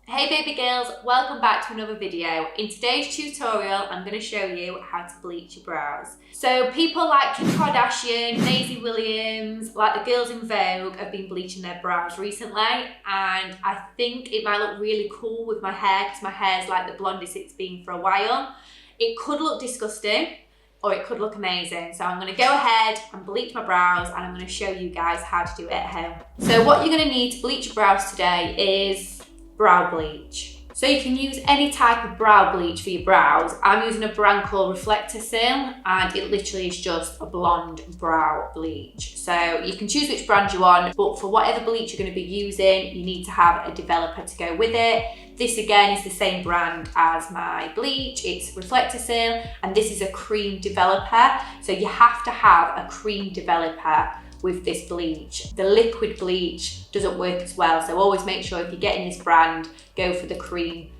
Hey baby girls, welcome back to another video. In today's tutorial, I'm going to show you how to bleach your brows. So people like Kim Kardashian, Maisie Williams, like the girls in Vogue have been bleaching their brows recently, and I think it might look really cool with my hair because my hair is like the blondest it's been for a while. It could look disgusting or it could look amazing. So I'm going to go ahead and bleach my brows and I'm going to show you guys how to do it at home. So what you're going to need to bleach your brows today is brow bleach. So you can use any type of brow bleach for your brows. I'm using a brand called Reflector Sil, and it literally is just a blonde brow bleach. So you can choose which brand you want, but for whatever bleach you're going to be using, you need to have a developer to go with it. This again is the same brand as my bleach. It's Reflector Sil, and this is a cream developer. So you have to have a cream developer with this bleach. The liquid bleach doesn't work as well, so always make sure if you're getting this brand, go for the cream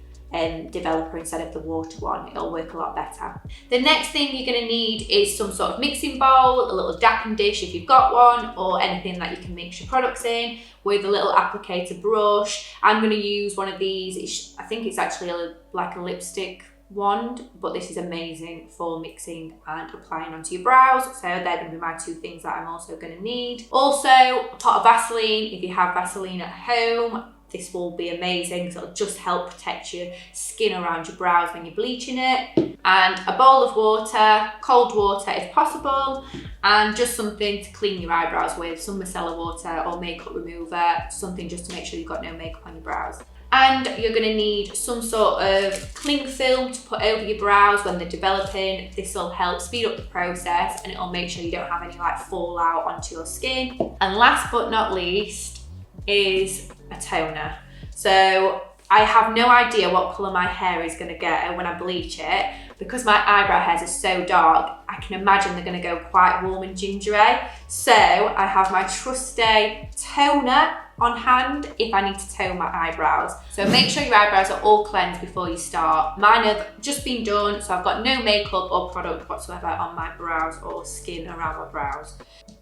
developer instead of the water one. It'll work a lot better. The next thing you're going to need is some sort of mixing bowl, a little dapping dish if you've got one, or anything that you can mix your products in, with a little applicator brush. I'm going to use one of these. I think it's actually like a lipstick wand, but this is amazing for mixing and applying onto your brows. So they're going to be my two things that I'm also going to need. Also, a pot of Vaseline. If you have Vaseline at home, this will be amazing because it'll just help protect your skin around your brows when you're bleaching it. And a bowl of water, cold water if possible, and just something to clean your eyebrows with, some micellar water or makeup remover, something just to make sure you've got no makeup on your brows. And you're going to need some sort of cling film to put over your brows when they're developing. This will help speed up the process and it'll make sure you don't have any like fallout onto your skin. And last but not least is a toner. So I have no idea what colour my hair is going to get when I bleach it. Because my eyebrow hairs are so dark, I can imagine they're going to go quite warm and gingery. So I have my trusty toner on hand if I need to tone my eyebrows. So make sure your eyebrows are all cleansed before you start. Mine have just been done, so I've got no makeup or product whatsoever on my brows or skin around my brows.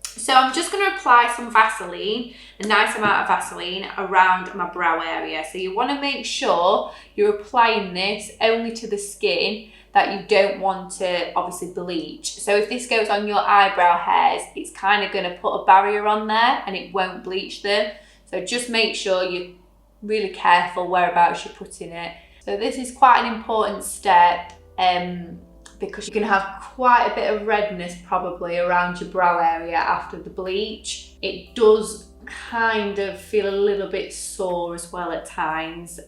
So I'm just going to apply some Vaseline, a nice amount of Vaseline around my brow area. So you want to make sure you're applying this only to the skin that you don't want to obviously bleach. So if this goes on your eyebrow hairs, it's kind of going to put a barrier on there and it won't bleach them. So just make sure you're really careful whereabouts you're putting it. So this is quite an important step because you're going to have quite a bit of redness probably around your brow area after the bleach. It does kind of feel a little bit sore as well at times,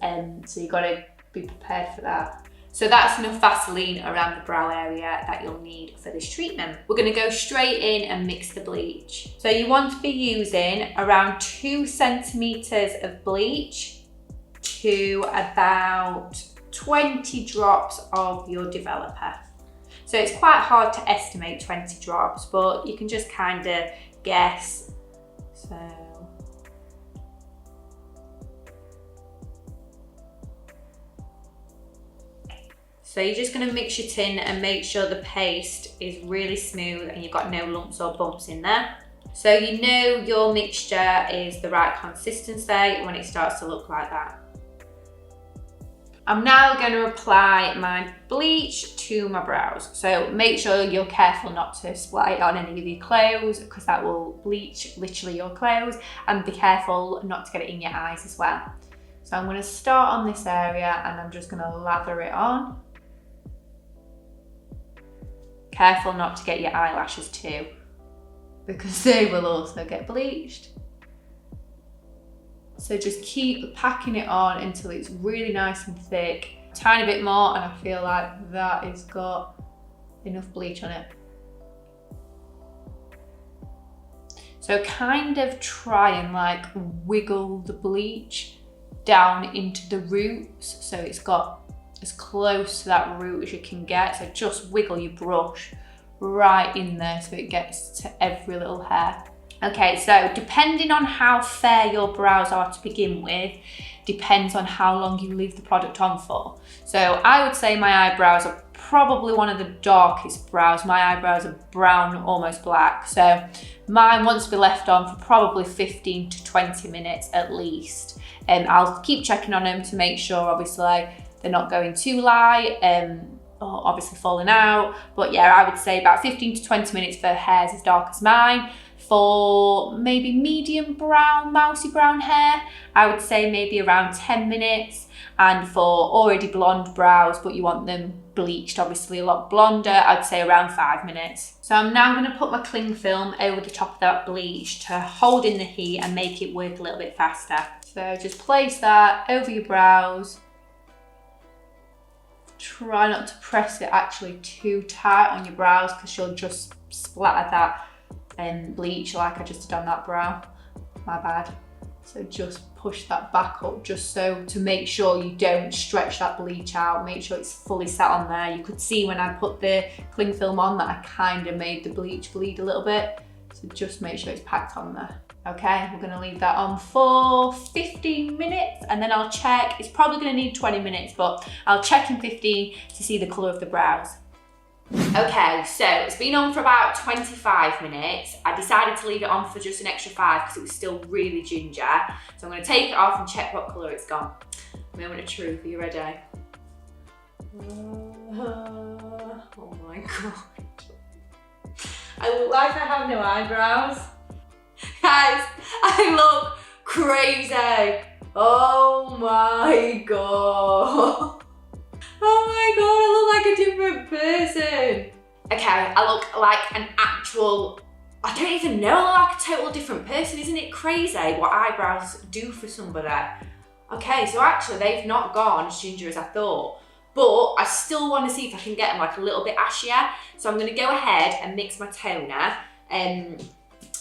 so you've got to be prepared for that. So that's enough Vaseline around the brow area that you'll need for this treatment. We're going to go straight in and mix the bleach. So you want to be using around 2 centimeters of bleach to about 20 drops of your developer. So it's quite hard to estimate 20 drops, but you can just kind of guess. So you're just going to mix your tin and make sure the paste is really smooth and you've got no lumps or bumps in there. So you know your mixture is the right consistency when it starts to look like that. I'm now going to apply my bleach to my brows. So make sure you're careful not to splat it on any of your clothes because that will bleach literally your clothes, and be careful not to get it in your eyes as well. So I'm going to start on this area and I'm just going to lather it on. Careful not to get your eyelashes too, because they will also get bleached. So just keep packing it on until it's really nice and thick. A tiny bit more and I feel like that has got enough bleach on it. So kind of try and like wiggle the bleach down into the roots so it's got as close to that root as you can get. So just wiggle your brush right in there so it gets to every little hair. Okay, so depending on how fair your brows are to begin with, depends on how long you leave the product on for. So I would say my eyebrows are probably one of the darkest brows. My eyebrows are brown, almost black. So mine wants to be left on for probably 15 to 20 minutes at least. I'll keep checking on them to make sure, obviously, they're not going too light, or obviously falling out. But yeah, I would say about 15 to 20 minutes for hairs as dark as mine. For maybe medium brown, mousy brown hair, I would say maybe around 10 minutes. And for already blonde brows, but you want them bleached, obviously a lot blonder, I'd say around 5 minutes. So I'm now going to put my cling film over the top of that bleach to hold in the heat and make it work a little bit faster. So just place that over your brows. Try not to press it actually too tight on your brows because you'll just splatter that bleach like I just did on that brow. My bad. So just push that back up just so to make sure you don't stretch that bleach out. Make sure it's fully set on there. You could see when I put the cling film on that I kind of made the bleach bleed a little bit. So just make sure it's packed on there. Okay, we're gonna leave that on for 15 minutes and then I'll check. It's probably gonna need 20 minutes, but I'll check in 15 to see the colour of the brows. Okay, so it's been on for about 25 minutes. I decided to leave it on for just an extra 5 because it was still really ginger. So I'm going to take it off and check what colour it's gone. Moment of truth, are you ready? Oh my god. I look like I have no eyebrows. Guys, I look crazy. Oh my god. Oh my god, I look like a different person. Okay, I look like an actual, I don't even know, I look like a total different person. Isn't it crazy what eyebrows do for somebody? Okay, so actually they've not gone as ginger as I thought, but I still want to see if I can get them like a little bit ashier. So I'm going to go ahead and mix my toner.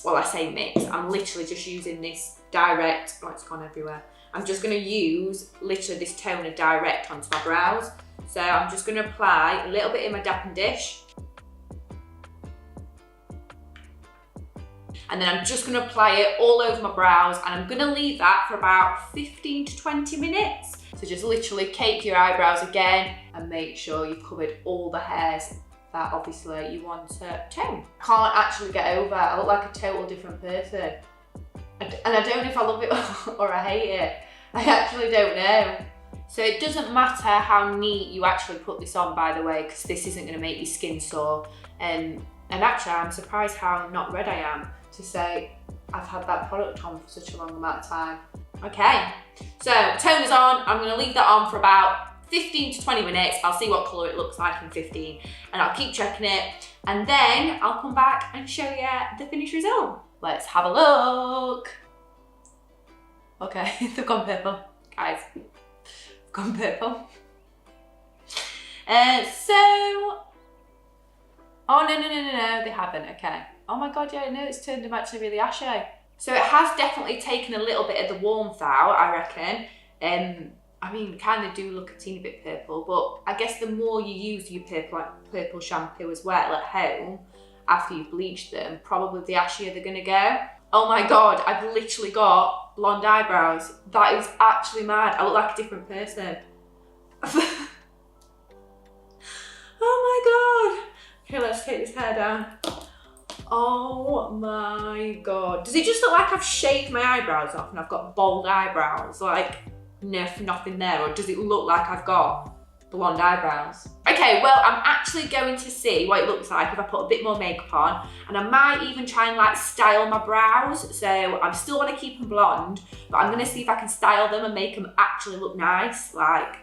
Well, I say mix, I'm literally just using this direct, oh, it's gone everywhere. I'm just going to use literally this toner direct onto my brows. So I'm just going to apply a little bit in my dapping dish. And then I'm just going to apply it all over my brows and I'm going to leave that for about 15 to 20 minutes. So just literally cake your eyebrows again and make sure you've covered all the hairs that obviously you want to tone. Can't actually get over, I look like a total different person. And I don't know if I love it or I hate it. I actually don't know. So it doesn't matter how neat you actually put this on, by the way, because this isn't going to make your skin sore. And actually, I'm surprised how not red I am to say I've had that product on for such a long amount of time. Okay, so toner's on. I'm going to leave that on for about 15 to 20 minutes. I'll see what colour it looks like in 15 and I'll keep checking it. And then I'll come back and show you the finished result. Let's have a look. Okay, they've gone purple, guys. They've gone purple. Oh no, they haven't, okay. Oh my god, yeah, no, it's turned them actually really ashy. So it has definitely taken a little bit of the warmth out, I reckon. I mean, kind of do look a teeny bit purple, but I guess the more you use your purple shampoo as well at home, after you've bleached them, probably the ashier they're gonna go. Oh my god, I've literally got blonde eyebrows. That is actually mad. I look like a different person. Oh my god. Okay, let's take this hair down. Oh my god. Does it just look like I've shaved my eyebrows off and I've got bold eyebrows? Like, nothing there, or does it look like I've got blonde eyebrows? Okay, well, I'm actually going to see what it looks like if I put a bit more makeup on, and I might even try and like style my brows. So I still want to keep them blonde, but I'm going to see if I can style them and make them actually look nice, like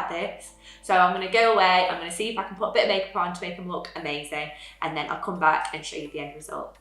this. So I'm going to go away, I'm going to see if I can put a bit of makeup on to make them look amazing, and then I'll come back and show you the end result.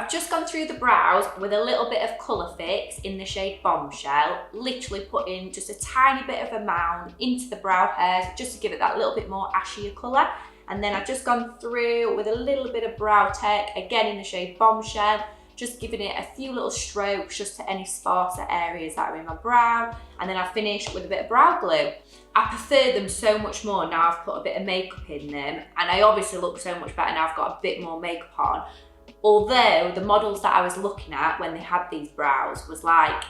I've just gone through the brows with a little bit of colour fix in the shade Bombshell, literally putting just a tiny bit of amount into the brow hairs just to give it that little bit more ashier colour. And then I've just gone through with a little bit of Brow Tech, again in the shade Bombshell, just giving it a few little strokes just to any sparser areas that are in my brow. And then I finished with a bit of brow glue. I prefer them so much more now I've put a bit of makeup in them, and I obviously look so much better now I've got a bit more makeup on. Although the models that I was looking at when they had these brows was like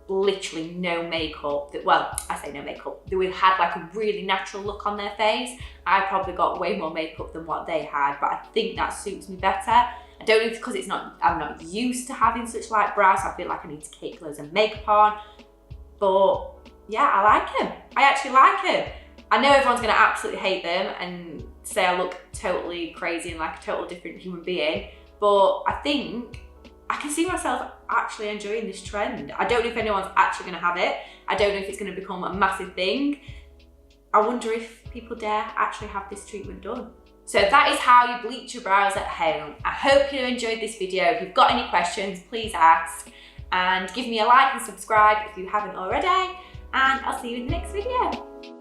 literally no makeup. Well, I say no makeup, they had like a really natural look on their face. I probably got way more makeup than what they had, but I think that suits me better. I don't know if it's because I'm not used to having such light brows, so I feel like I need to keep loads of makeup on. But yeah, I like them. I actually like them. I know everyone's gonna absolutely hate them and say I look totally crazy and like a total different human being, but I think I can see myself actually enjoying this trend. I don't know if anyone's actually gonna have it. I don't know if it's gonna become a massive thing. I wonder if people dare actually have this treatment done. So that is how you bleach your brows at home. I hope you enjoyed this video. If you've got any questions, please ask. And give me a like and subscribe if you haven't already. And I'll see you in the next video.